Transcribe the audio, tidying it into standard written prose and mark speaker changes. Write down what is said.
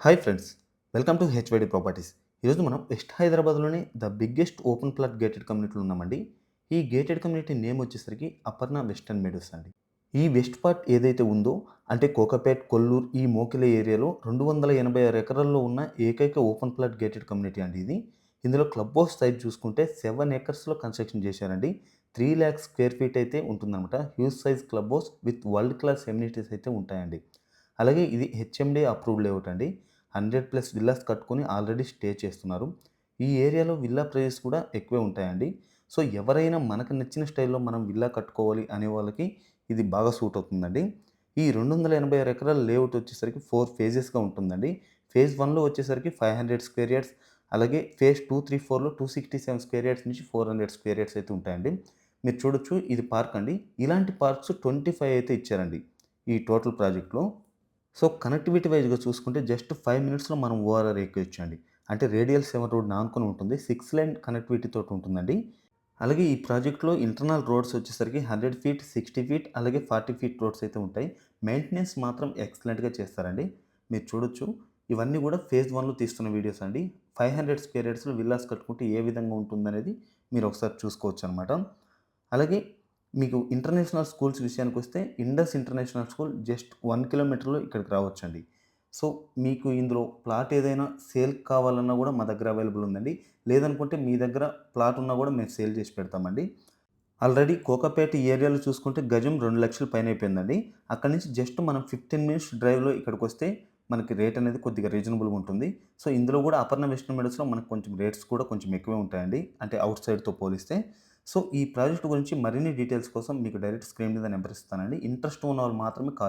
Speaker 1: Hi friends, welcome to HYD properties. ఈరోజు మనం west హైదరాబాద్లోని the biggest open plot gated కమ్యూనిటీలో ఉన్నామండి. ఈ గేటెడ్ కమ్యూనిటీ నేమ్ వచ్చేసరికి అపర్ణ వెస్టర్న్ మెడోస్ అండి. ఈ వెస్ట్ పార్ట్ ఏదైతే ఉందో అంటే కోకాపేట్, కొల్లూరు, ఈ మోకిల ఏరియాలో 286 ఎకరాల్లో ఉన్న ఏకైక ఓపెన్ ప్లాట్ గేటెడ్ కమ్యూనిటీ అండి ఇది. ఇందులో క్లబ్ హౌస్ సైజ్ చూసుకుంటే 7 ఎకర్స్లో కన్స్ట్రక్షన్ చేశారండి. 3 ల్యాక్స్ స్క్వేర్ ఫీట్ అయితే ఉంటుందన్నమాట. Huge size club house with world class amenities అయితే ఉంటాయండి. అలాగే ఇది హెచ్ఎండి అప్రూవ్డ్ లేఅవుట్ అండి. 100+ విల్లాస్ కట్టుకొని ఆల్రెడీ స్టే చేస్తున్నారు. ఈ ఏరియాలో విల్లా ప్రైజెస్ కూడా ఎక్కువే ఉంటాయండి. సో, ఎవరైనా మనకు నచ్చిన స్టైల్‌లో మనం విల్లా కట్టుకోవాలి అనే వాళ్ళకి ఇది బాగా సూట్ అవుతుందండి. ఈ 286 ఎకరాల లేఅవుట్ వచ్చేసరికి 4 ఫేజెస్‌గా ఉంటుందండి. ఫేజ్ 1లో వచ్చేసరికి 500 స్క్వేర్ యార్డ్స్, అలాగే ఫేజ్ 2, 3, 4లో 267 స్క్వేర్ యార్డ్స్ నుంచి 400 స్క్వేర్ యార్డ్స్ అయితే ఉంటాయండి. మీరు చూడొచ్చు, ఇది పార్క్ అండి. ఇలాంటి పార్క్స్ 25 అయితే ఇచ్చారండి ఈ టోటల్ ప్రాజెక్ట్‌లో. సో, కనెక్టివిటీ వైస్‌గా చూసుకుంటే జస్ట్ 5 మినిట్స్‌లో మనం ఓఆర్ఆర్ ఎక్కేయొచ్చండి. అంటే రేడియల్ 7 రోడ్‌ని ఆనుకొని ఉంటుంది. 6 లైన్ కనెక్టివిటీ తోటి ఉంటుందండి. అలాగే ఈ ప్రాజెక్ట్‌లో ఇంటర్నల్ రోడ్స్ వచ్చేసరికి 100 ఫీట్, 60 ఫీట్, అలాగే 40 ఫీట్ రోడ్స్ అయితే ఉంటాయి. మెయింటెనెన్స్ మాత్రం ఎక్సలెంట్‌గా చేస్తారండి. మీరు చూడొచ్చు. ఇవన్నీ కూడా ఫేజ్ 1లో తీస్తున్న వీడియోస్ అండి. 500 స్క్వేర్ యార్డ్స్‌లో విల్లాస్ కట్టుకుంటే ఏ విధంగా ఉంటుందనేది మీరు ఒకసారి చూసుకోవచ్చనమాట. అలాగే మీకు ఇంటర్నేషనల్ స్కూల్స్ విషయానికొస్తే ఇండస్ ఇంటర్నేషనల్ స్కూల్ జస్ట్ 1 కిలోమీటర్‌లో ఇక్కడికి రావచ్చండి. సో, మీకు ఇందులో ప్లాట్ ఏదైనా సేల్‌కి కావాలన్నా గూడా మా దగ్గర అవైలబుల్ ఉందండి. లేదనుకుంటే మీ దగ్గర ప్లాట్ ఉన్నా గూడా మేము సేల్ చేసి పెడతామండి. ఆల్రెడీ కోకాపేట ఈ ఏరియాలో చూసుకుంటే గజం 2,00,000 పైన అయిపోయిందండి. అక్కడి నుంచి జస్ట్ మనం 15 మినిట్స్ డ్రైవ్‌లో ఇక్కడికొస్తే మనకి రేట్ అనేది కొద్దిగా రీజనబుల్‌గా ఉంటుంది. సో, ఇందులో గూడా అపర్ణ వెస్టర్న్ మెడోస్‌లో మనకు కొంచెం రేట్స్ కూడా కొంచెం ఎక్కువే ఉంటాయండి. అంటే ఔట్ సైడ్‌తో పోలిస్తే. సో, ఈ ప్రాజెక్ట్ గురించి మరిన్ని డీటెయిల్స్ కోసం మీకు డైరెక్ట్ స్క్రీన్ మీద నంబర్ ఇస్తానండి. ఇంట్రెస్ట్ ఉన్నవాళ్ళు మాత్రమే కాల్